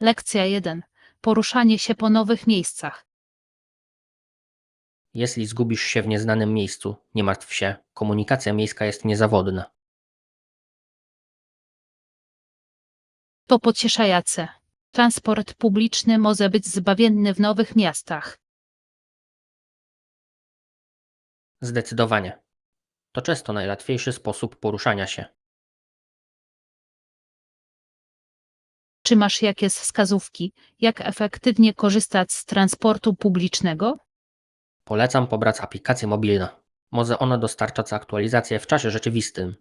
Lekcja 1. Poruszanie się po nowych miejscach. Jeśli zgubisz się w nieznanym miejscu, nie martw się, komunikacja miejska jest niezawodna. To pocieszające. Transport publiczny może być zbawienny w nowych miastach. Zdecydowanie. To często najłatwiejszy sposób poruszania się. Czy masz jakieś wskazówki, jak efektywnie korzystać z transportu publicznego? Polecam pobrać aplikację mobilną. Może ona dostarczać aktualizacje w czasie rzeczywistym.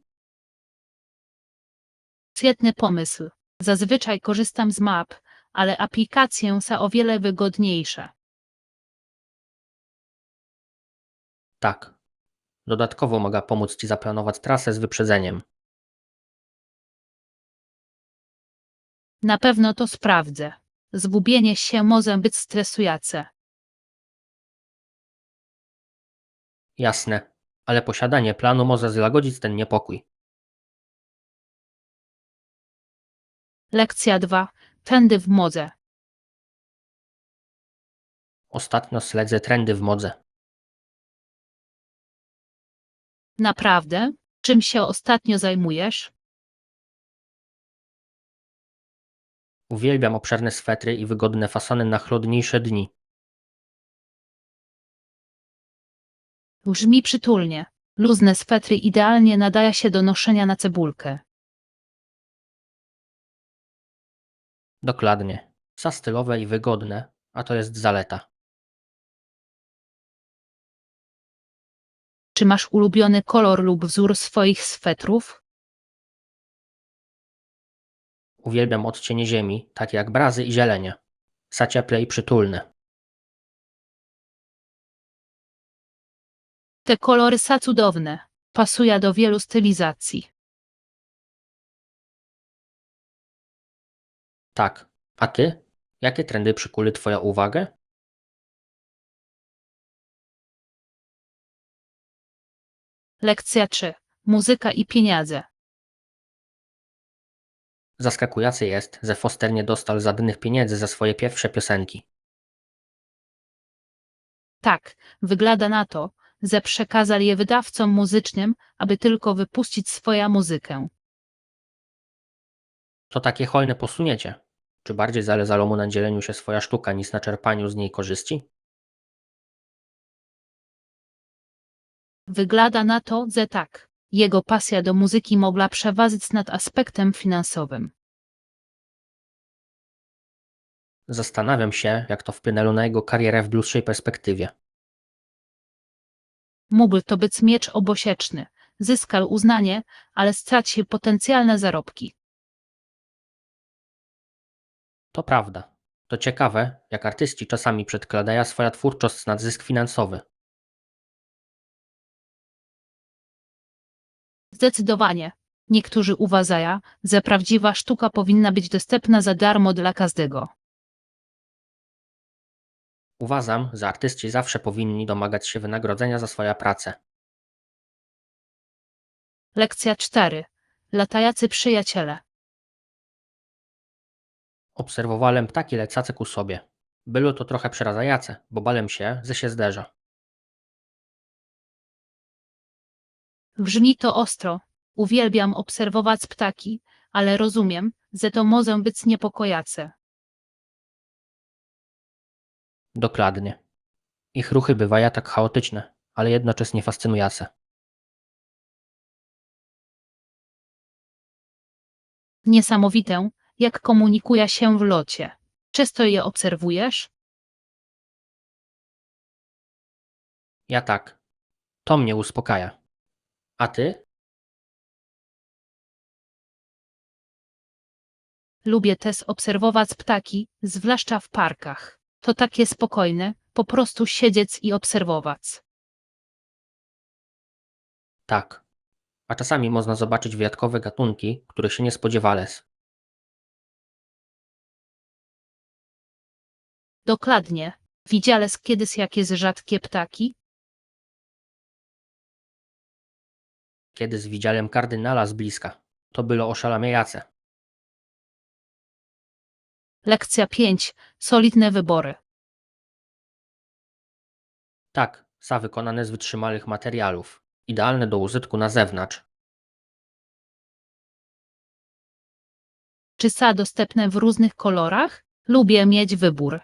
Świetny pomysł. Zazwyczaj korzystam z map, ale aplikacje są o wiele wygodniejsze. Tak. Dodatkowo mogę pomóc Ci zaplanować trasę z wyprzedzeniem. Na pewno to sprawdzę. Zgubienie się może być stresujące. Jasne, ale posiadanie planu może złagodzić ten niepokój. Lekcja 2. Trendy w modze. Ostatnio śledzę trendy w modze. Naprawdę? Czym się ostatnio zajmujesz? Uwielbiam obszerne swetry i wygodne fasony na chłodniejsze dni. Brzmi przytulnie. Luźne swetry idealnie nadają się do noszenia na cebulkę. Dokładnie. Za stylowe i wygodne, a to jest zaleta. Czy masz ulubiony kolor lub wzór swoich swetrów? Uwielbiam odcienie ziemi, takie jak brazy i zielenie. Za cieple i przytulne. Te kolory są cudowne. Pasuje do wielu stylizacji. Tak. A ty? Jakie trendy przykuły Twoją uwagę? Lekcja 3. Muzyka i pieniądze. Zaskakujące jest, że Foster nie dostał żadnych pieniędzy za swoje pierwsze piosenki. Tak, wygląda na to, że przekazał je wydawcom muzycznym, aby tylko wypuścić swoją muzykę. To takie hojne posunięcie. Czy bardziej zależało mu na dzieleniu się swoja sztuka niż na czerpaniu z niej korzyści? Wygląda na to, że tak. Jego pasja do muzyki mogła przeważyć nad aspektem finansowym. Zastanawiam się, jak to wpłynęło na jego karierę w dłuższej perspektywie. Mógł to być miecz obosieczny. Zyskał uznanie, ale stracił potencjalne zarobki. To prawda. To ciekawe, jak artyści czasami przedkładają swoją twórczość nad zysk finansowy. Zdecydowanie. Niektórzy uważają, że prawdziwa sztuka powinna być dostępna za darmo dla każdego. Uważam, że artyści zawsze powinni domagać się wynagrodzenia za swoją pracę. Lekcja 4. Latający przyjaciele. Obserwowałem ptaki lecące ku sobie. Było to trochę przerażające, bo bałem się, że się zderza. Brzmi to ostro. Uwielbiam obserwować ptaki, ale rozumiem, że to może być niepokojące. Dokładnie. Ich ruchy bywają tak chaotyczne, ale jednocześnie fascynujące. Niesamowite, jak komunikuje się w locie. Często je obserwujesz? Ja tak. To mnie uspokaja. A ty? Lubię też obserwować ptaki, zwłaszcza w parkach. To takie spokojne, po prostu siedzieć i obserwować. Tak. A czasami można zobaczyć wyjątkowe gatunki, których się nie spodziewałeś. Dokładnie. Widziałeś kiedyś jakieś rzadkie ptaki? Kiedyś widziałem kardynala z bliska. To było oszałamiające. Lekcja 5. Solidne wybory. Tak, sa wykonane z wytrzymalych materiałów, idealne do użytku na zewnątrz. Czy sa dostępne w różnych kolorach? Lubię mieć wybór.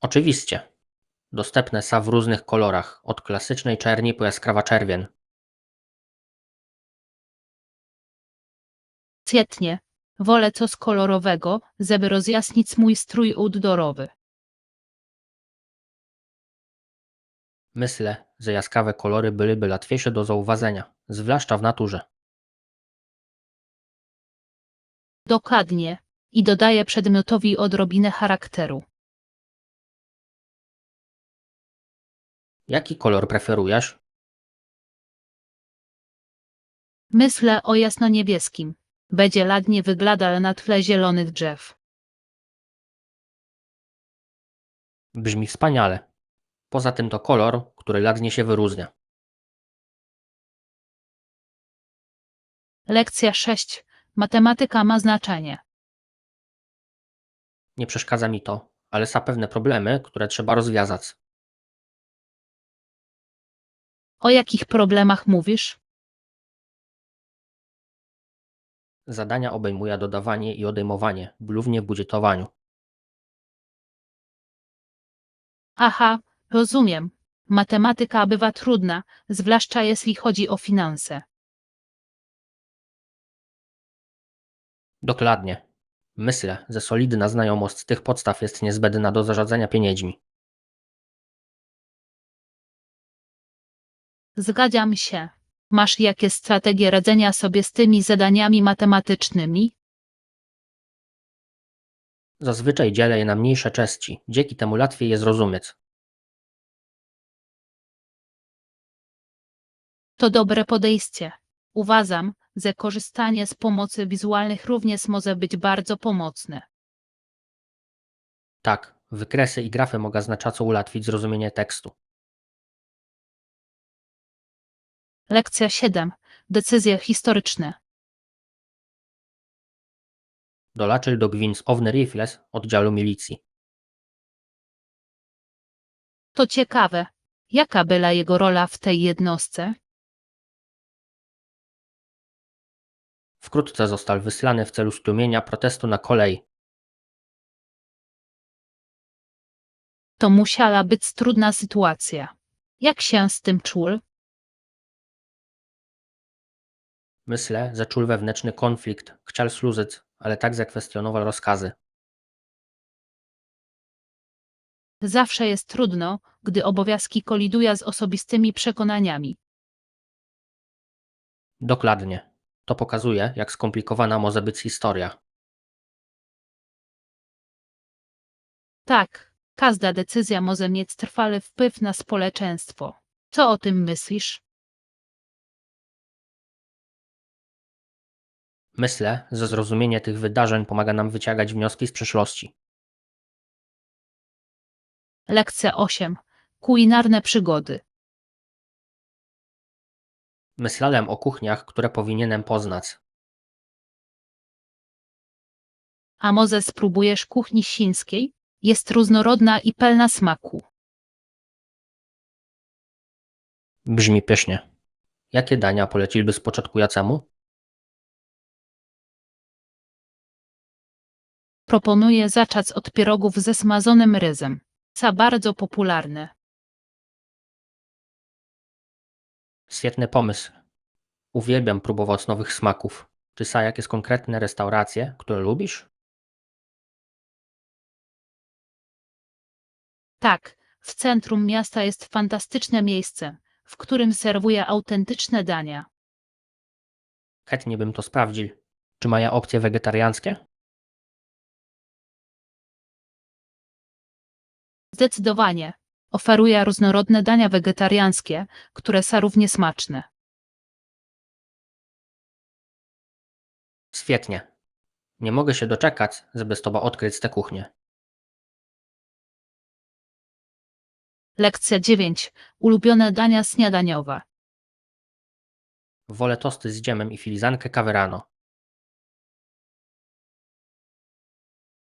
Oczywiście, dostępne sa w różnych kolorach, od klasycznej czerni po jaskrawa czerwień. Świetnie. Wolę coś kolorowego, żeby rozjaśnić mój strój outdoorowy. Myślę, że jaskrawe kolory byłyby łatwiejsze do zauważenia, zwłaszcza w naturze. Dokładnie. I dodaję przedmiotowi odrobinę charakteru. Jaki kolor preferujesz? Myślę o jasno-niebieskim. Będzie ładnie wyglądał na tle zielonych drzew. Brzmi wspaniale. Poza tym to kolor, który ładnie się wyróżnia. Lekcja 6. Matematyka ma znaczenie. Nie przeszkadza mi to, ale są pewne problemy, które trzeba rozwiązać. O jakich problemach mówisz? Zadania obejmuje dodawanie i odejmowanie, głównie w budżetowaniu. Aha, rozumiem. Matematyka bywa trudna, zwłaszcza jeśli chodzi o finanse. Dokładnie. Myślę, że solidna znajomość tych podstaw jest niezbędna do zarządzania pieniędzmi. Zgadzam się. Masz jakieś strategie radzenia sobie z tymi zadaniami matematycznymi? Zazwyczaj dzielę je na mniejsze części, dzięki temu łatwiej je zrozumieć. To dobre podejście. Uważam, że korzystanie z pomocy wizualnych również może być bardzo pomocne. Tak, wykresy i grafy mogą znaczaco ułatwić zrozumienie tekstu. Lekcja 7. Decyzje historyczne. Dołączył do Gwyn's Owny Rifles oddziału milicji. To ciekawe. Jaka była jego rola w tej jednostce? Wkrótce został wysłany w celu stłumienia protestu na kolei. To musiała być trudna sytuacja. Jak się z tym czuł? Myślę, że czuł wewnętrzny konflikt, chciał służyć, ale tak zakwestionował rozkazy. Zawsze jest trudno, gdy obowiązki kolidują z osobistymi przekonaniami. Dokładnie. To pokazuje, jak skomplikowana może być historia. Tak, każda decyzja może mieć trwały wpływ na społeczeństwo. Co o tym myślisz? Myślę, że zrozumienie tych wydarzeń pomaga nam wyciągać wnioski z przeszłości. Lekcja 8. Kulinarne przygody. Myślałem o kuchniach, które powinienem poznać. A może spróbujesz kuchni chińskiej? Jest różnorodna i pełna smaku. Brzmi pysznie. Jakie dania poleciłbyś początkującemu? Proponuję zacząć od pierogów ze smażonym ryżem. Są bardzo popularne. Świetny pomysł. Uwielbiam próbować nowych smaków. Czy są jakieś konkretne restauracje, które lubisz? Tak, w centrum miasta jest fantastyczne miejsce, w którym serwuje autentyczne dania. Chętnie bym to sprawdził. Czy mają opcje wegetariańskie? Zdecydowanie. Oferuje różnorodne dania wegetariańskie, które są równie smaczne. Świetnie. Nie mogę się doczekać, żeby z tobą odkryć tę kuchnię. Lekcja 9. Ulubione dania śniadaniowe. Wolę tosty z dżemem i filiżankę kawy rano.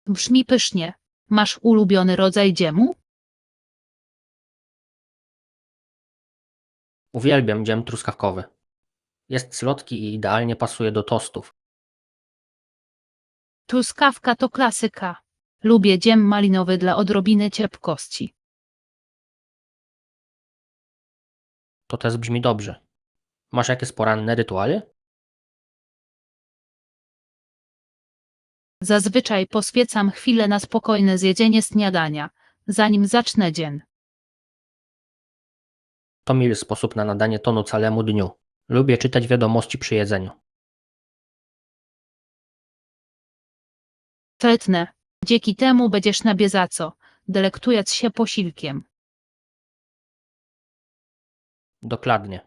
Brzmi pysznie. Masz ulubiony rodzaj dżemu? Uwielbiam dżem truskawkowy. Jest słodki i idealnie pasuje do tostów. Truskawka to klasyka. Lubię dżem malinowy dla odrobiny cierpkości. To też brzmi dobrze. Masz jakieś poranne rytuały? Zazwyczaj poświęcam chwilę na spokojne zjedzenie śniadania, zanim zacznę dzień. To miły sposób na nadanie tonu całemu dniu. Lubię czytać wiadomości przy jedzeniu. Świetne. Dzięki temu będziesz na bieżąco, delektując się posiłkiem. Dokładnie.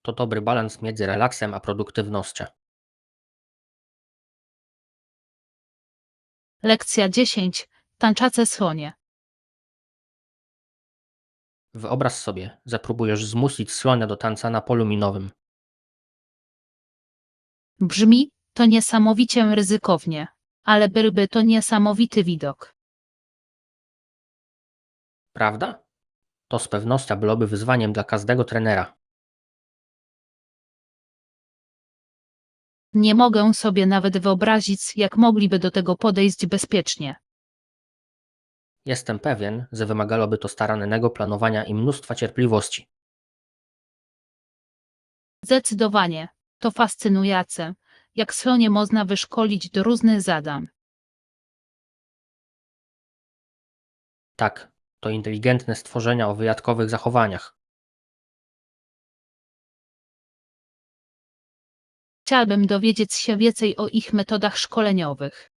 To dobry balans między relaksem a produktywnością. Lekcja 10. Tańczące słonie. Wyobraź sobie, że próbujesz zmusić słonia do tańca na polu minowym. Brzmi to niesamowicie ryzykownie, ale byłby to niesamowity widok. Prawda? To z pewnością byłoby wyzwaniem dla każdego trenera. Nie mogę sobie nawet wyobrazić, jak mogliby do tego podejść bezpiecznie. Jestem pewien, że wymagałoby to starannego planowania i mnóstwa cierpliwości. Zdecydowanie. To fascynujące, jak słonie można wyszkolić do różnych zadań. Tak, to inteligentne stworzenia o wyjątkowych zachowaniach. Chciałbym dowiedzieć się więcej o ich metodach szkoleniowych.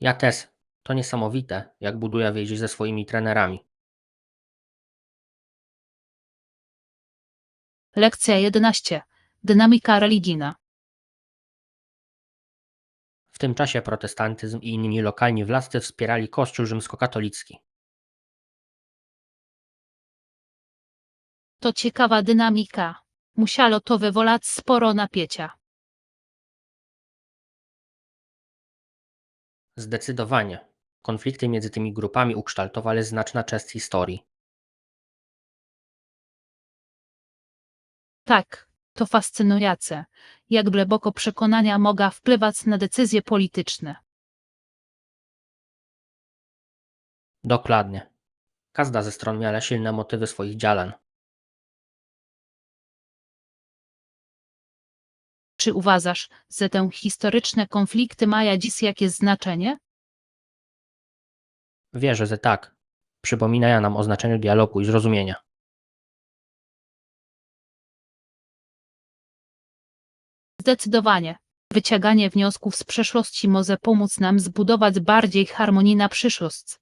Ja też. To niesamowite, jak buduję więzi ze swoimi trenerami. Lekcja 11. Dynamika religijna. W tym czasie protestantyzm i inni lokalni władcy wspierali Kościół rzymskokatolicki. To ciekawa dynamika. Musiało to wywołać sporo napięcia. Zdecydowanie. Konflikty między tymi grupami ukształtowały znaczna część historii. Tak, to fascynujące, jak głęboko przekonania mogą wpływać na decyzje polityczne. Dokładnie. Każda ze stron miała silne motywy swoich działań. Czy uważasz, że te historyczne konflikty mają dziś jakieś znaczenie? Wierzę, że tak. Przypominają nam o znaczeniu dialogu i zrozumienia. Zdecydowanie. Wyciąganie wniosków z przeszłości może pomóc nam zbudować bardziej harmonii na przyszłość.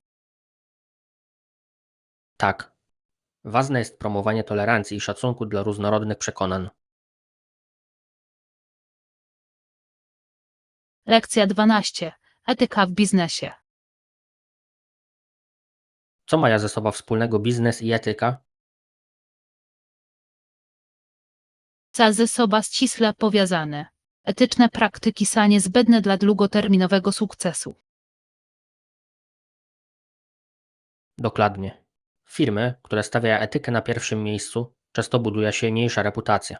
Tak. Ważne jest promowanie tolerancji i szacunku dla różnorodnych przekonań. Lekcja 12. Etyka w biznesie. Co mają ze sobą wspólnego biznes i etyka? Są ze sobą ściśle powiązane. Etyczne praktyki są niezbędne dla długoterminowego sukcesu. Dokładnie. Firmy, które stawiają etykę na pierwszym miejscu, często buduje silniejsza reputacja.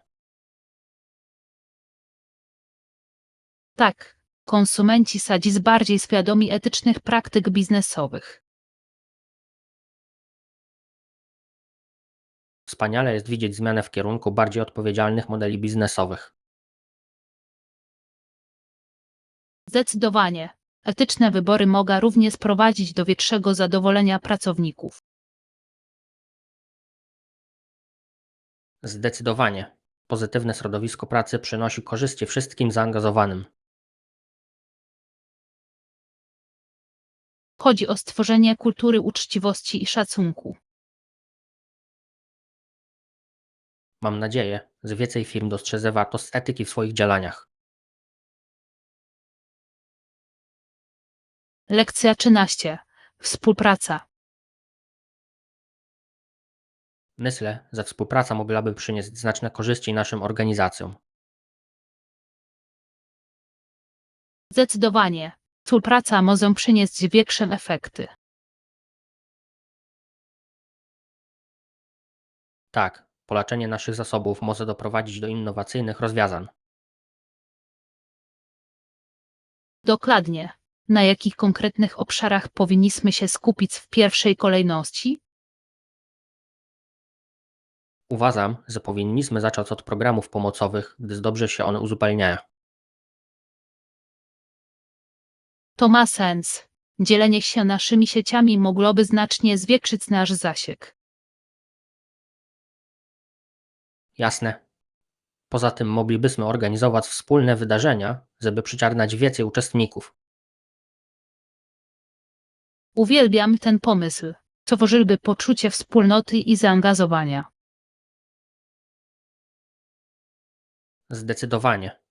Tak, konsumenci są dziś bardziej świadomi etycznych praktyk biznesowych. Wspaniale jest widzieć zmianę w kierunku bardziej odpowiedzialnych modeli biznesowych. Zdecydowanie. Etyczne wybory mogą również prowadzić do większego zadowolenia pracowników. Zdecydowanie. Pozytywne środowisko pracy przynosi korzyści wszystkim zaangażowanym. Chodzi o stworzenie kultury uczciwości i szacunku. Mam nadzieję, że więcej firm dostrzeże wartość etyki w swoich działaniach. Lekcja 13. Współpraca. Myślę, że współpraca mogłaby przynieść znaczne korzyści naszym organizacjom. Zdecydowanie. Współpraca może przynieść większe efekty. Tak, polaczenie naszych zasobów może doprowadzić do innowacyjnych rozwiązań. Dokładnie. Na jakich konkretnych obszarach powinniśmy się skupić w pierwszej kolejności? Uważam, że powinniśmy zacząć od programów pomocowych, gdyż dobrze się one uzupełniają. To ma sens. Dzielenie się naszymi sieciami mogłoby znacznie zwiększyć nasz zasięg. Jasne. Poza tym moglibyśmy organizować wspólne wydarzenia, żeby przyciągnąć więcej uczestników. Uwielbiam ten pomysł. Tworzyłby poczucie wspólnoty i zaangażowania. Zdecydowanie.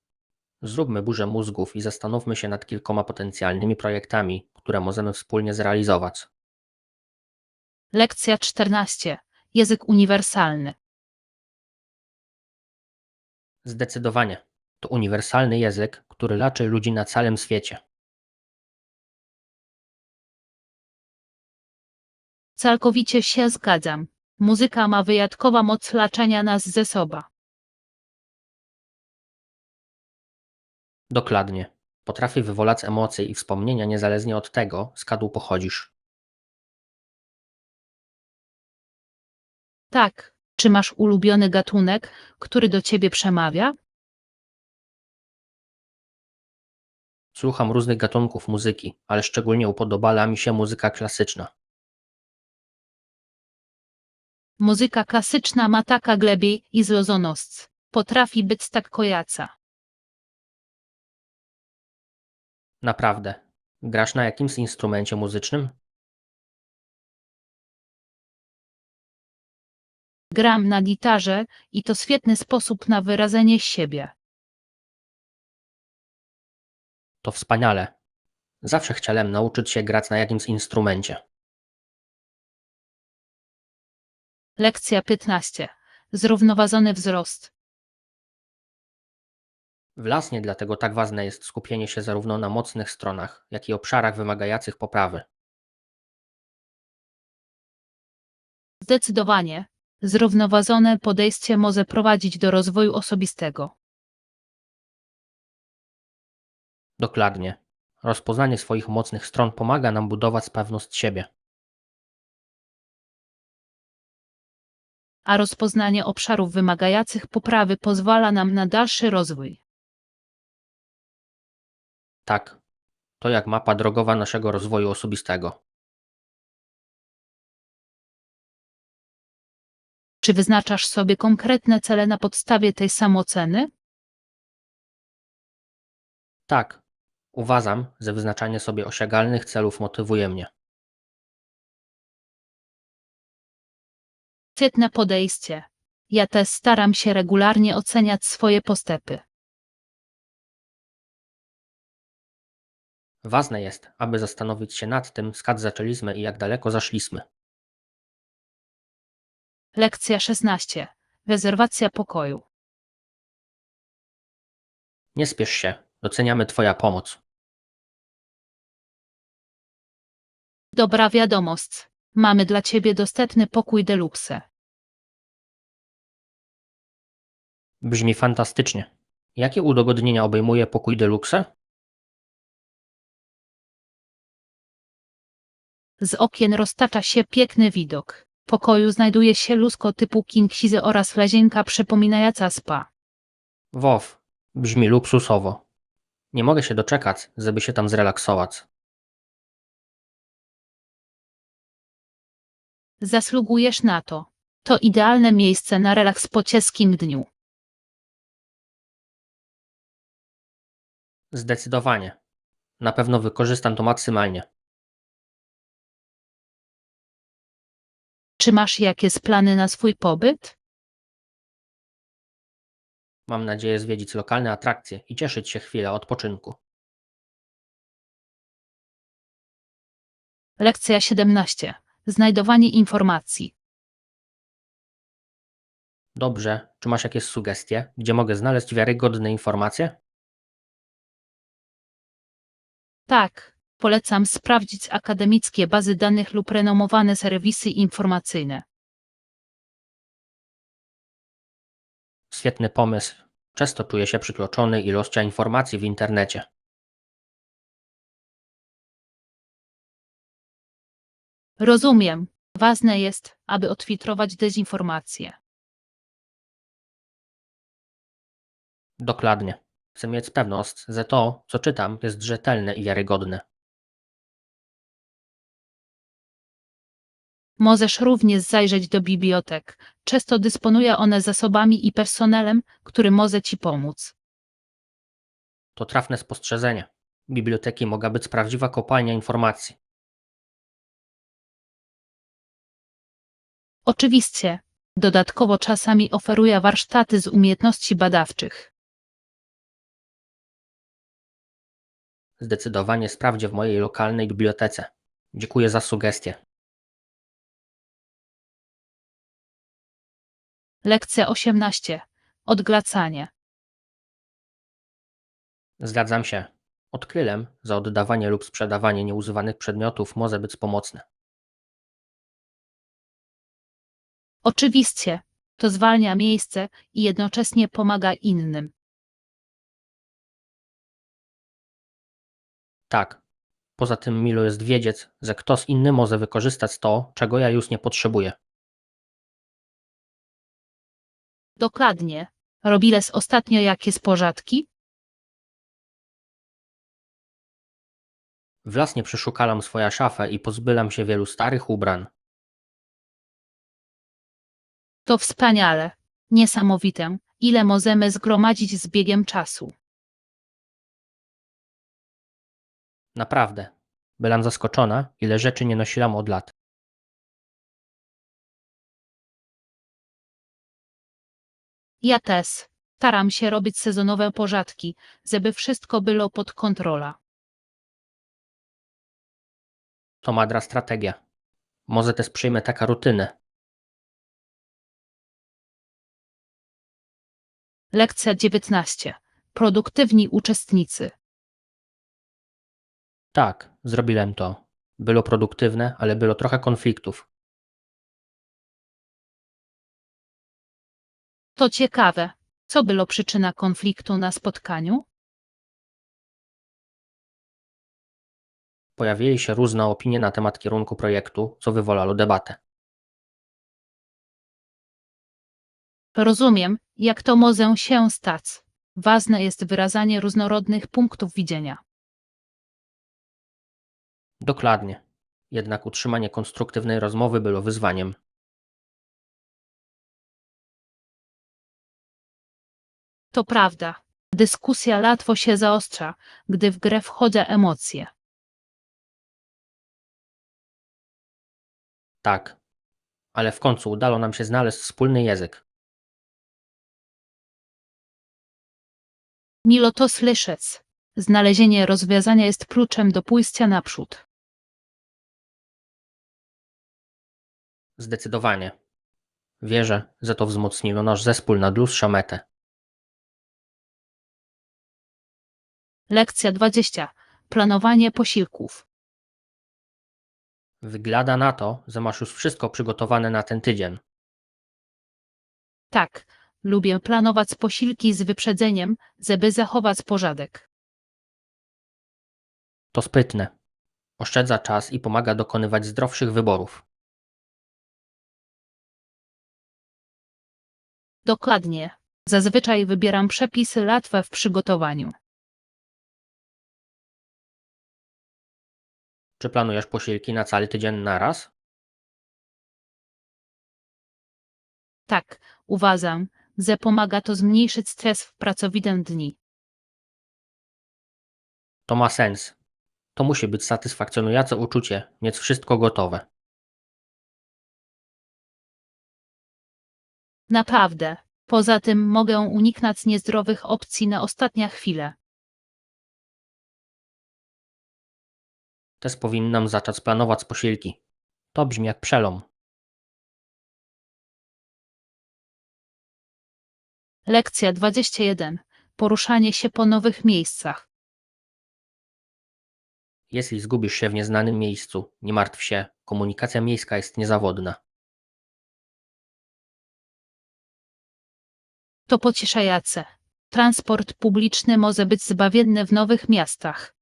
Zróbmy burzę mózgów i zastanówmy się nad kilkoma potencjalnymi projektami, które możemy wspólnie zrealizować. Lekcja 14. Język uniwersalny. Zdecydowanie. To uniwersalny język, który łączy ludzi na całym świecie. Całkowicie się zgadzam. Muzyka ma wyjątkową moc łączenia nas ze sobą. Dokładnie. Potrafi wywołać emocje i wspomnienia niezależnie od tego, skąd pochodzisz. Tak. Czy masz ulubiony gatunek, który do ciebie przemawia? Słucham różnych gatunków muzyki, ale szczególnie upodobala mi się muzyka klasyczna. Muzyka klasyczna ma taka głębię i złożoność. Potrafi być tak kojaca. Naprawdę. Grasz na jakimś instrumencie muzycznym? Gram na gitarze i to świetny sposób na wyrażenie siebie. To wspaniale. Zawsze chciałem nauczyć się grać na jakimś instrumencie. Lekcja 15. Zrównoważony wzrost. Właśnie dlatego tak ważne jest skupienie się zarówno na mocnych stronach, jak i obszarach wymagających poprawy. Zdecydowanie. Zrównoważone podejście może prowadzić do rozwoju osobistego. Dokładnie. Rozpoznanie swoich mocnych stron pomaga nam budować pewność siebie. A rozpoznanie obszarów wymagających poprawy pozwala nam na dalszy rozwój. Tak, to jak mapa drogowa naszego rozwoju osobistego. Czy wyznaczasz sobie konkretne cele na podstawie tej samooceny? Tak, uważam, że wyznaczanie sobie osiągalnych celów motywuje mnie. Świetne podejście. Ja też staram się regularnie oceniać swoje postępy. Ważne jest, aby zastanowić się nad tym, skąd zaczęliśmy i jak daleko zaszliśmy. Lekcja 16. Rezerwacja pokoju. Nie spiesz się, doceniamy Twoja pomoc. Dobra wiadomość. Mamy dla ciebie dostępny pokój deluxe. Brzmi fantastycznie. Jakie udogodnienia obejmuje pokój deluxe? Z okien roztacza się piękny widok. W pokoju znajduje się lustro typu king size oraz łazienka przypominająca spa. Wow, brzmi luksusowo. Nie mogę się doczekać, żeby się tam zrelaksować. Zasługujesz na to. To idealne miejsce na relaks po ciężkim dniu. Zdecydowanie. Na pewno wykorzystam to maksymalnie. Czy masz jakieś plany na swój pobyt? Mam nadzieję zwiedzić lokalne atrakcje i cieszyć się chwilę odpoczynku. Lekcja 17. Znajdowanie informacji. Dobrze, czy masz jakieś sugestie, gdzie mogę znaleźć wiarygodne informacje? Tak, polecam sprawdzić akademickie bazy danych lub renomowane serwisy informacyjne. Świetny pomysł. Często czuję się przytłoczony ilością informacji w internecie. Rozumiem. Ważne jest, aby odfiltrować dezinformację. Dokładnie. Chcę mieć pewność, że to, co czytam, jest rzetelne i wiarygodne. Możesz również zajrzeć do bibliotek. Często dysponują one zasobami i personelem, który może Ci pomóc. To trafne spostrzeżenie. Biblioteki mogą być prawdziwa kopalnia informacji. Oczywiście, dodatkowo czasami oferuje warsztaty z umiejętności badawczych. Zdecydowanie sprawdzę w mojej lokalnej bibliotece. Dziękuję za sugestie. Lekcja 18. Odglacanie. Zgadzam się. Odkryłem, że oddawanie lub sprzedawanie nieużywanych przedmiotów może być pomocne. Oczywiście, to zwalnia miejsce i jednocześnie pomaga innym. Tak. Poza tym milo jest wiedzieć, że ktoś inny może wykorzystać to, czego ja już nie potrzebuję. Dokładnie. Robiles ostatnio jakieś porządki? Własnie przeszukałem swoją szafę i pozbyłem się wielu starych ubrań. To wspaniale. Niesamowite, ile możemy zgromadzić z biegiem czasu. Naprawdę. Byłam zaskoczona, ile rzeczy nie nosiłam od lat. Ja też. Staram się robić sezonowe porządki, żeby wszystko było pod kontrolą. To mądra strategia. Może też przyjmę taką rutynę. Lekcja 19. Produktywni uczestnicy. Tak, zrobiłem to. Było produktywne, ale było trochę konfliktów. To ciekawe. Co było przyczyna konfliktu na spotkaniu? Pojawili się różne opinie na temat kierunku projektu, co wywołało debatę. Rozumiem, jak to może się stać. Ważne jest wyrażanie różnorodnych punktów widzenia. Dokładnie. Jednak utrzymanie konstruktywnej rozmowy było wyzwaniem. To prawda. Dyskusja łatwo się zaostrza, gdy w grę wchodzą emocje. Tak. Ale w końcu udało nam się znaleźć wspólny język. Milo to słyszeć. Znalezienie rozwiązania jest kluczem do pójścia naprzód. Zdecydowanie. Wierzę, że to wzmocniło nasz zespół na dłuższą metę. Lekcja 20. Planowanie posiłków. Wygląda na to, że masz już wszystko przygotowane na ten tydzień. Tak, lubię planować posiłki z wyprzedzeniem, żeby zachować porządek. To sprytne. Oszczędza czas i pomaga dokonywać zdrowszych wyborów. Dokładnie. Zazwyczaj wybieram przepisy łatwe w przygotowaniu. Czy planujesz posiłki na cały tydzień naraz? Tak, uważam, że pomaga to zmniejszyć stres w pracowitym dni. To ma sens. To musi być satysfakcjonujące uczucie, mieć wszystko gotowe. Naprawdę. Poza tym mogę uniknąć niezdrowych opcji na ostatnią chwilę. Też powinnam zacząć planować posiłki. To brzmi jak przelom. Lekcja 21. Poruszanie się po nowych miejscach. Jeśli zgubisz się w nieznanym miejscu, nie martw się, komunikacja miejska jest niezawodna. To pocieszające. Transport publiczny może być zbawienny w nowych miastach.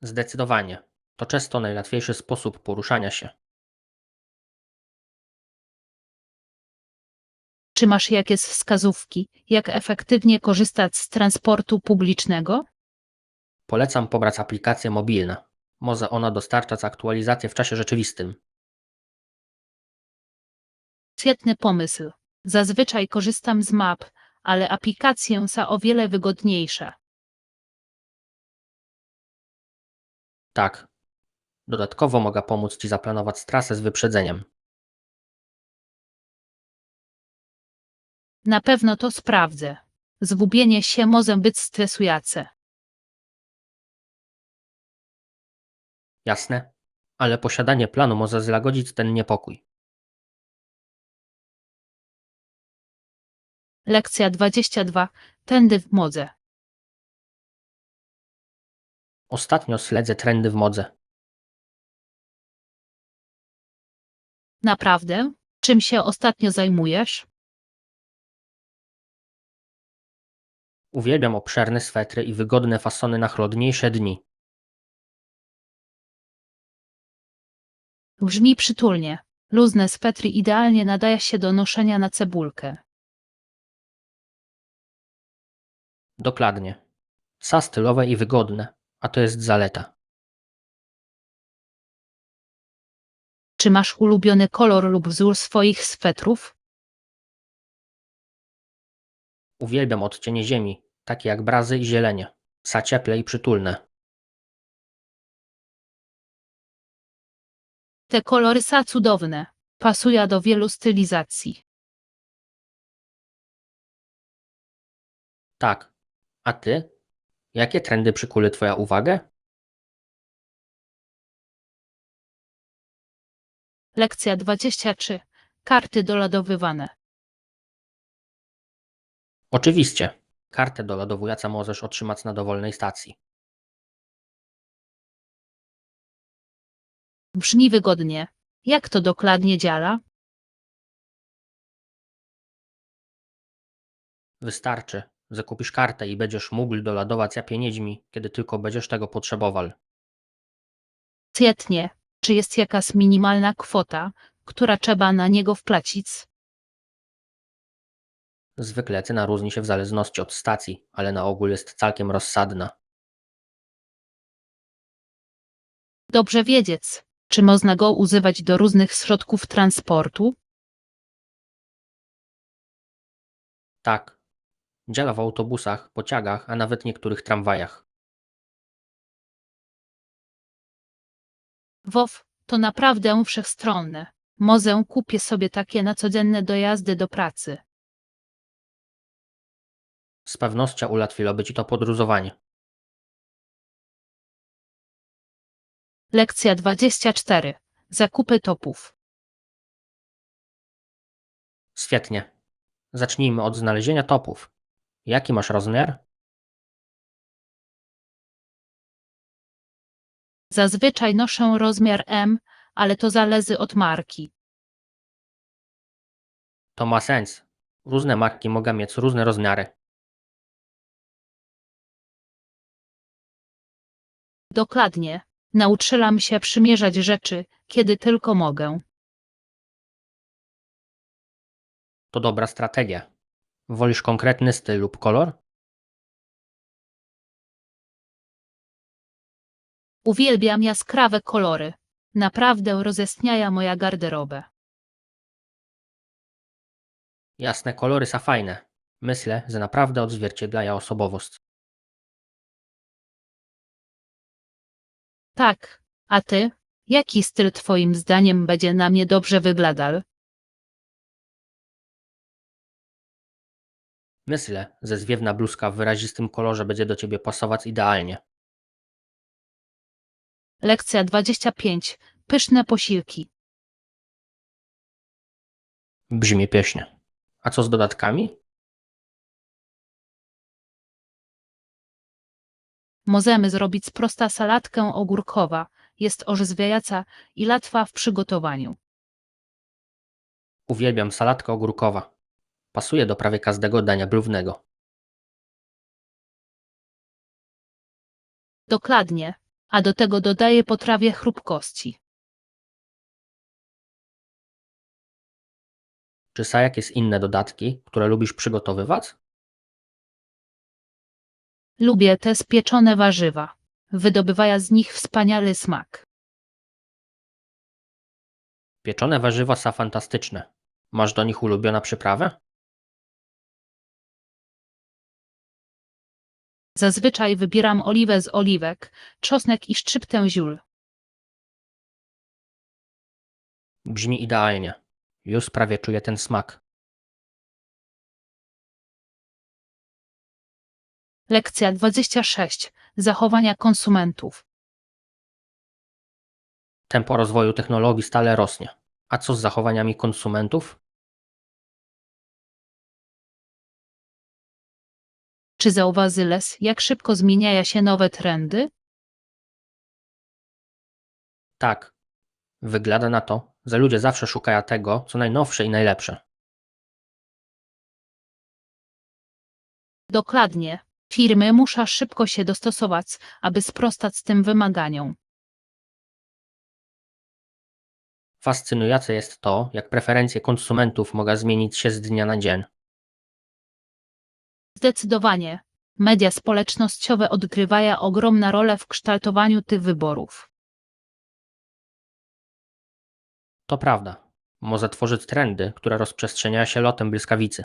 Zdecydowanie. To często najłatwiejszy sposób poruszania się. Czy masz jakieś wskazówki, jak efektywnie korzystać z transportu publicznego? Polecam pobrać aplikację mobilną. Może ona dostarczać aktualizacje w czasie rzeczywistym. Świetny pomysł. Zazwyczaj korzystam z map, ale aplikacje są o wiele wygodniejsze. Tak. Dodatkowo mogę pomóc Ci zaplanować trasę z wyprzedzeniem. Na pewno to sprawdzę. Zgubienie się może być stresujące. Jasne? Ale posiadanie planu może złagodzić ten niepokój. Lekcja 22. Tędy w modze. Ostatnio śledzę trendy w modze. Naprawdę? Czym się ostatnio zajmujesz? Uwielbiam obszerne swetry i wygodne fasony na chłodniejsze dni. Brzmi przytulnie. Luźne swetry idealnie nadaje się do noszenia na cebulkę. Dokładnie. Są stylowe i wygodne, a to jest zaleta. Czy masz ulubiony kolor lub wzór swoich swetrów? Uwielbiam odcienie ziemi, takie jak brazy i zielenie. Są cieple i przytulne. Te kolory są cudowne. Pasują do wielu stylizacji. Tak. A ty? Jakie trendy przykuły Twoją uwagę? Lekcja 23. Karty doladowywane. Oczywiście. Kartę do lodowujaca możesz otrzymać na dowolnej stacji. Brzmi wygodnie. Jak to dokładnie działa? Wystarczy, że kupisz kartę i będziesz mógł doladować ja pieniędzmi, kiedy tylko będziesz tego potrzebował. Świetnie. Czy jest jakaś minimalna kwota, która trzeba na niego wpłacić? Zwykle cena różni się w zależności od stacji, ale na ogół jest całkiem rozsadna. Dobrze wiedzieć. Czy można go używać do różnych środków transportu? Tak, działa w autobusach, pociągach, a nawet niektórych tramwajach. WOW to naprawdę wszechstronne. Może kupię sobie takie na codzienne dojazdy do pracy. Z pewnością ułatwiłoby Ci to podróżowanie. Lekcja 24. Zakupy topów. Świetnie. Zacznijmy od znalezienia topów. Jaki masz rozmiar? Zazwyczaj noszę rozmiar M, ale to zależy od marki. To ma sens. Różne marki mogą mieć różne rozmiary. Dokładnie. Nauczyłam się przymierzać rzeczy, kiedy tylko mogę. To dobra strategia. Wolisz konkretny styl lub kolor? Uwielbiam jaskrawe kolory. Naprawdę rozjaśniają moja garderobę. Jasne kolory są fajne. Myślę, że naprawdę odzwierciedlają osobowość. Tak, a ty? Jaki styl twoim zdaniem będzie na mnie dobrze wyglądał? Myślę, że zwiewna bluzka w wyrazistym kolorze będzie do ciebie pasować idealnie. Lekcja 25. Pyszne posiłki. Brzmi pieśnie. A co z dodatkami? Możemy zrobić prosta salatkę ogórkowa. Jest orzeźwiająca i łatwa w przygotowaniu. Uwielbiam salatkę ogórkowa. Pasuje do prawie każdego dania głównego. Dokładnie. A do tego dodaję potrawie chrupkości. Czy są jakieś inne dodatki, które lubisz przygotowywać? Lubię te spieczone warzywa. Wydobywają z nich wspaniały smak. Pieczone warzywa są fantastyczne. Masz do nich ulubiona przyprawę? Zazwyczaj wybieram oliwę z oliwek, czosnek i szczyptę ziół. Brzmi idealnie. Już prawie czuję ten smak. Lekcja 26. Zachowania konsumentów. Tempo rozwoju technologii stale rośnie. A co z zachowaniami konsumentów? Czy zauważyłeś, jak szybko zmieniają się nowe trendy? Tak. Wygląda na to, że ludzie zawsze szukają tego, co najnowsze i najlepsze. Dokładnie. Firmy muszą szybko się dostosować, aby sprostać tym wymaganiom. Fascynujące jest to, jak preferencje konsumentów mogą zmienić się z dnia na dzień. Zdecydowanie. Media społecznościowe odgrywają ogromną rolę w kształtowaniu tych wyborów. To prawda. Może tworzyć trendy, które rozprzestrzeniają się lotem błyskawicy.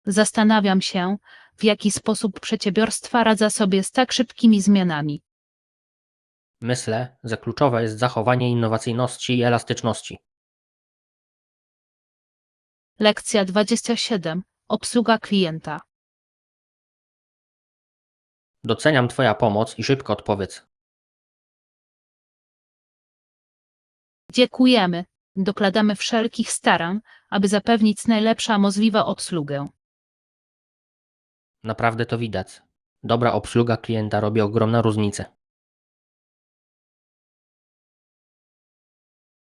Zastanawiam się, w jaki sposób przedsiębiorstwa radza sobie z tak szybkimi zmianami. Myślę, że kluczowe jest zachowanie innowacyjności i elastyczności. Lekcja 27. Obsługa klienta. Doceniam Twoja pomoc i szybko odpowiedz. Dziękujemy. Dokładamy wszelkich starań, aby zapewnić najlepszą możliwą obsługę. Naprawdę to widać. Dobra obsługa klienta robi ogromną różnicę.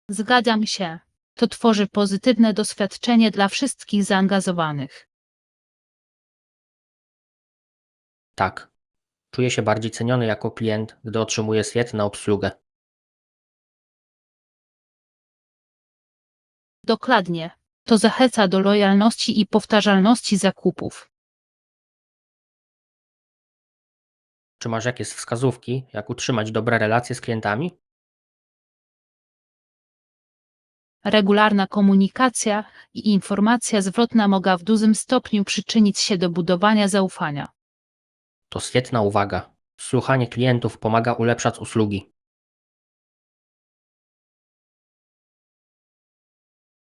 Zgadzam się. To tworzy pozytywne doświadczenie dla wszystkich zaangażowanych. Tak. Czuję się bardziej ceniony jako klient, gdy otrzymuję świetną obsługę. Dokładnie. To zachęca do lojalności i powtarzalności zakupów. Czy masz jakieś wskazówki, jak utrzymać dobre relacje z klientami? Regularna komunikacja i informacja zwrotna mogą w dużym stopniu przyczynić się do budowania zaufania. To świetna uwaga. Słuchanie klientów pomaga ulepszać usługi.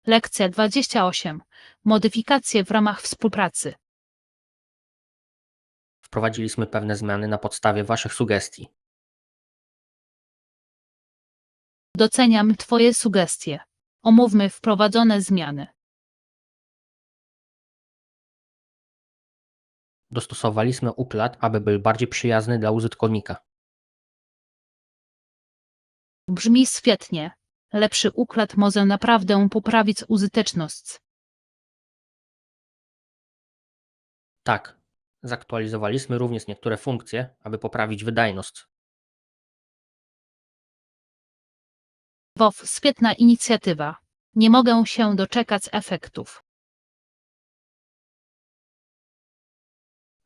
Lekcja 28. Modyfikacje w ramach współpracy. Wprowadziliśmy pewne zmiany na podstawie Waszych sugestii. Doceniam Twoje sugestie. Omówmy wprowadzone zmiany. Dostosowaliśmy układ, aby był bardziej przyjazny dla użytkownika. Brzmi świetnie. Lepszy układ może naprawdę poprawić użyteczność. Tak. Zaktualizowaliśmy również niektóre funkcje, aby poprawić wydajność. WoW, świetna inicjatywa. Nie mogę się doczekać efektów.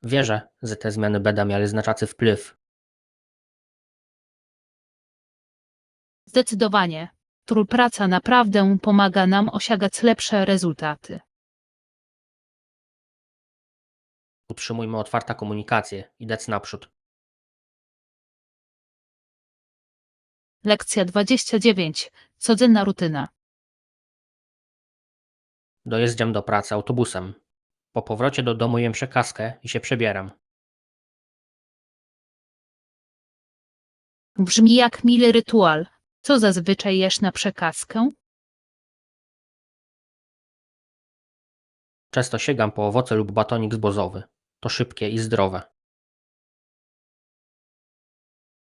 Wierzę, że te zmiany będą miały znaczący wpływ. Zdecydowanie. Współpraca naprawdę pomaga nam osiągać lepsze rezultaty. Utrzymujmy otwartą komunikację, idąc naprzód. Lekcja 29. Codzienna rutyna. Dojeżdżam do pracy autobusem. Po powrocie do domu jem przekąskę i się przebieram. Brzmi jak miły rytuał. Co zazwyczaj jesz na przekąskę? Często sięgam po owoce lub batonik zbożowy. To szybkie i zdrowe.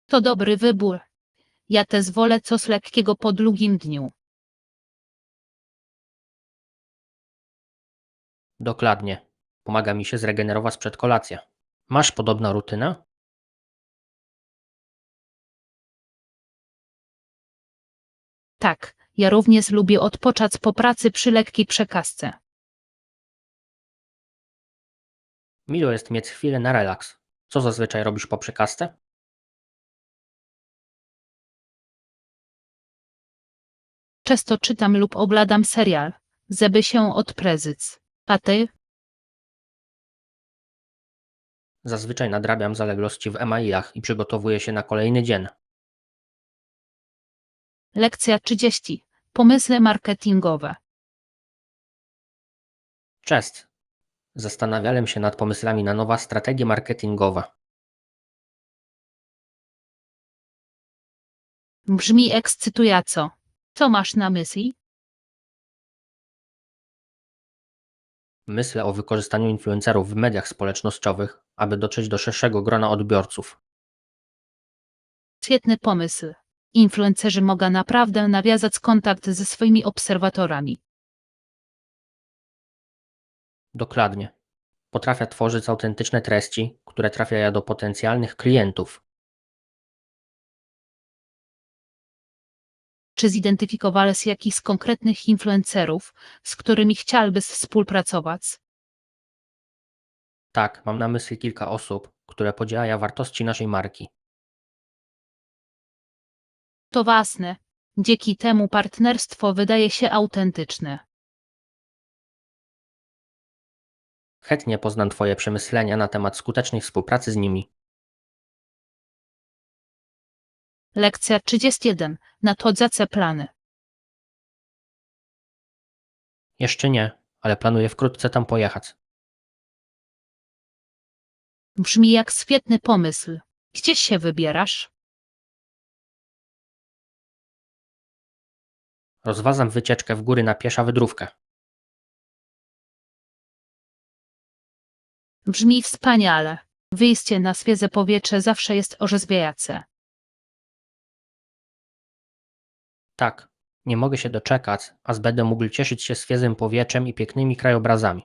To dobry wybór. Ja też wolę coś lekkiego po długim dniu. Dokładnie. Pomaga mi się zregenerować przed kolacją. Masz podobną rutynę? Tak, ja również lubię odpocząć po pracy przy lekkiej przekąsce. Miło jest mieć chwilę na relaks. Co zazwyczaj robisz po przekąsce? Często czytam lub oglądam serial, żeby się odprężyć. A ty? Zazwyczaj nadrabiam zaległości w e-mailach i przygotowuję się na kolejny dzień. Lekcja 30. Pomysły marketingowe. Cześć. Zastanawiałem się nad pomysłami na nowa strategie marketingowe. Brzmi ekscytująco. Co masz na myśli? Myślę o wykorzystaniu influencerów w mediach społecznościowych, aby dotrzeć do szerszego grona odbiorców. Świetny pomysł. Influencerzy mogą naprawdę nawiązać kontakt ze swoimi obserwatorami. Dokładnie. Potrafię tworzyć autentyczne treści, które trafiają do potencjalnych klientów. Czy zidentyfikowałeś jakichś konkretnych influencerów, z którymi chciałbyś współpracować? Tak, mam na myśli kilka osób, które podzielają wartości naszej marki. To ważne. Dzięki temu partnerstwo wydaje się autentyczne. Chętnie poznam Twoje przemyślenia na temat skutecznej współpracy z nimi. Lekcja 31. Nadchodzące plany. Jeszcze nie, ale planuję wkrótce tam pojechać. Brzmi jak świetny pomysł. Gdzie się wybierasz? Rozważam wycieczkę w góry na piesza wędrówkę. Brzmi wspaniale. Wyjście na świeże powietrze zawsze jest orzeźwiające. Tak, nie mogę się doczekać, aż będę mógł cieszyć się świeżym powietrzem i pięknymi krajobrazami.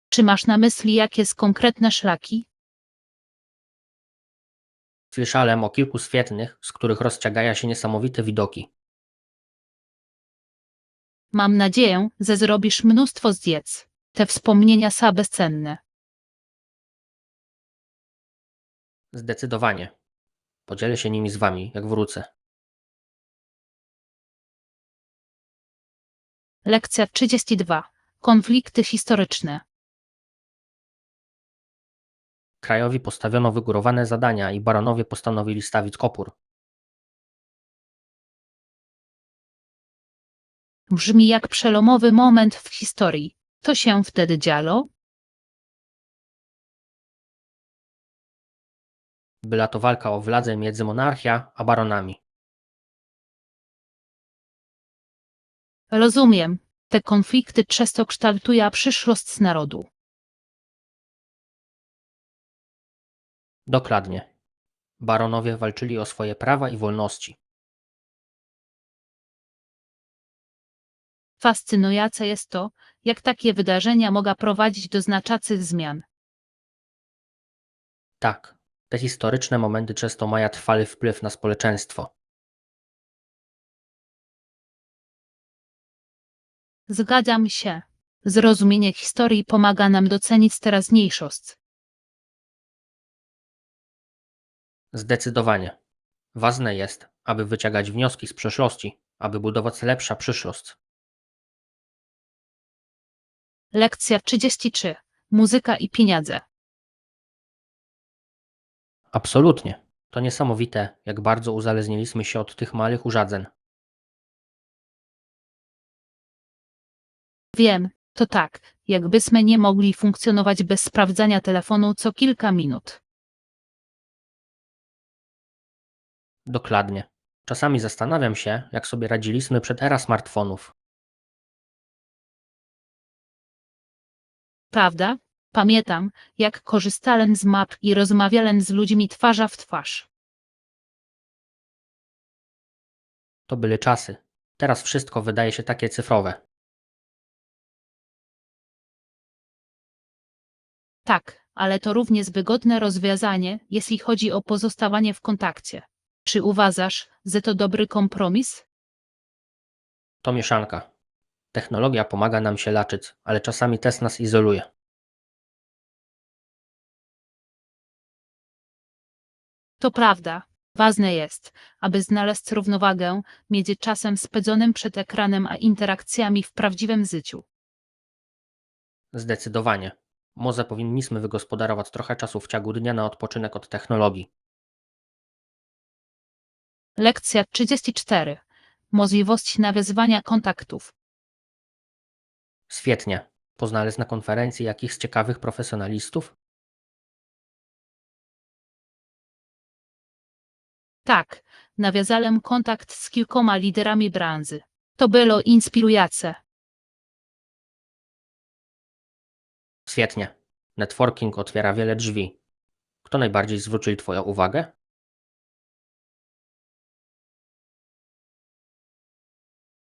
Czy masz na myśli jakieś konkretne szlaki? Słyszałem o kilku świetnych, z których rozciągają się niesamowite widoki. Mam nadzieję, że zrobisz mnóstwo zdjęć. Te wspomnienia są bezcenne. Zdecydowanie. Podzielę się nimi z Wami, jak wrócę. Lekcja 32. Konflikty historyczne. Krajowi postawiono wygórowane zadania i baronowie postanowili stawić opór. Brzmi jak przełomowy moment w historii. Co się wtedy działo? Była to walka o władzę między monarchia a baronami. Rozumiem. Te konflikty często kształtują przyszłość narodu. Dokładnie. Baronowie walczyli o swoje prawa i wolności. Fascynujące jest to, jak takie wydarzenia mogą prowadzić do znaczących zmian. Tak, te historyczne momenty często mają trwały wpływ na społeczeństwo. Zgadzam się. Zrozumienie historii pomaga nam docenić teraźniejszość. Zdecydowanie. Ważne jest, aby wyciągać wnioski z przeszłości, aby budować lepsza przyszłość. Lekcja 33. Muzyka i pieniądze. Absolutnie. To niesamowite, jak bardzo uzależniliśmy się od tych małych urządzeń. Wiem, to tak, jakbyśmy nie mogli funkcjonować bez sprawdzania telefonu co kilka minut. Dokładnie. Czasami zastanawiam się, jak sobie radziliśmy przed era smartfonów. Prawda? Pamiętam, jak korzystałem z map i rozmawiałem z ludźmi twarza w twarz. To były czasy. Teraz wszystko wydaje się takie cyfrowe. Tak, ale to również wygodne rozwiązanie, jeśli chodzi o pozostawanie w kontakcie. Czy uważasz, że to dobry kompromis? To mieszanka. Technologia pomaga nam się leczyć, ale czasami też nas izoluje. To prawda. Ważne jest, aby znaleźć równowagę między czasem spędzonym przed ekranem a interakcjami w prawdziwym życiu. Zdecydowanie. Może powinniśmy wygospodarować trochę czasu w ciągu dnia na odpoczynek od technologii. Lekcja 34. Możliwość nawiązywania kontaktów. Świetnie. Poznałeś na konferencji jakichś ciekawych profesjonalistów? Tak, nawiązałem kontakt z kilkoma liderami branży. To było inspirujące. Świetnie. Networking otwiera wiele drzwi. Kto najbardziej zwrócił Twoją uwagę?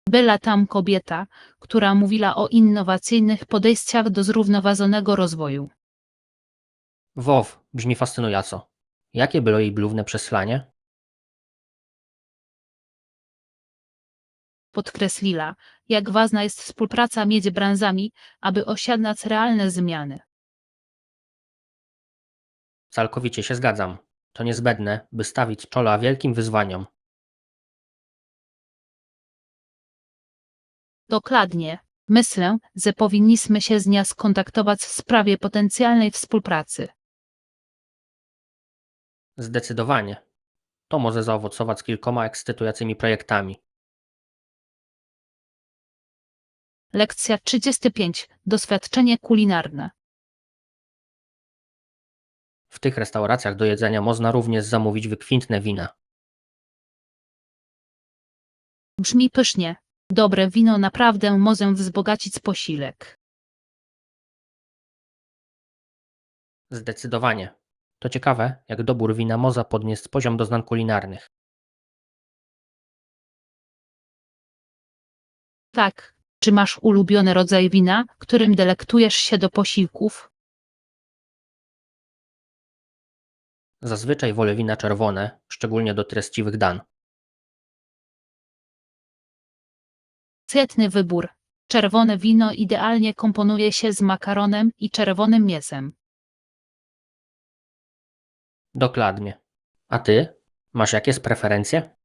Była tam kobieta, która mówiła o innowacyjnych podejściach do zrównoważonego rozwoju. WoW brzmi fascynująco. Jakie było jej główne przesłanie? Podkreśliła, jak ważna jest współpraca między branżami, aby osiągnąć realne zmiany. Całkowicie się zgadzam. To niezbędne, by stawić czoła wielkim wyzwaniom. Dokładnie. Myślę, że powinniśmy się z nią skontaktować w sprawie potencjalnej współpracy. Zdecydowanie. To może zaowocować kilkoma ekscytującymi projektami. Lekcja 35. Doświadczenie kulinarne. W tych restauracjach do jedzenia można również zamówić wykwintne wina. Brzmi pysznie. Dobre wino naprawdę może wzbogacić posiłek. Zdecydowanie. To ciekawe, jak dobór wina może podnieść poziom doznań kulinarnych. Tak. Czy masz ulubiony rodzaj wina, którym delektujesz się do posiłków? Zazwyczaj wolę wina czerwone, szczególnie do treściwych dań. Świetny wybór. Czerwone wino idealnie komponuje się z makaronem i czerwonym mięsem. Dokładnie. A ty? Masz jakieś preferencje?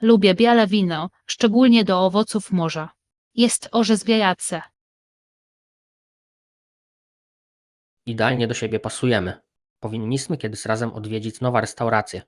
Lubię białe wino, szczególnie do owoców morza. Jest orzeźwiające. Idealnie do siebie pasujemy. Powinniśmy kiedyś razem odwiedzić nowa restaurację.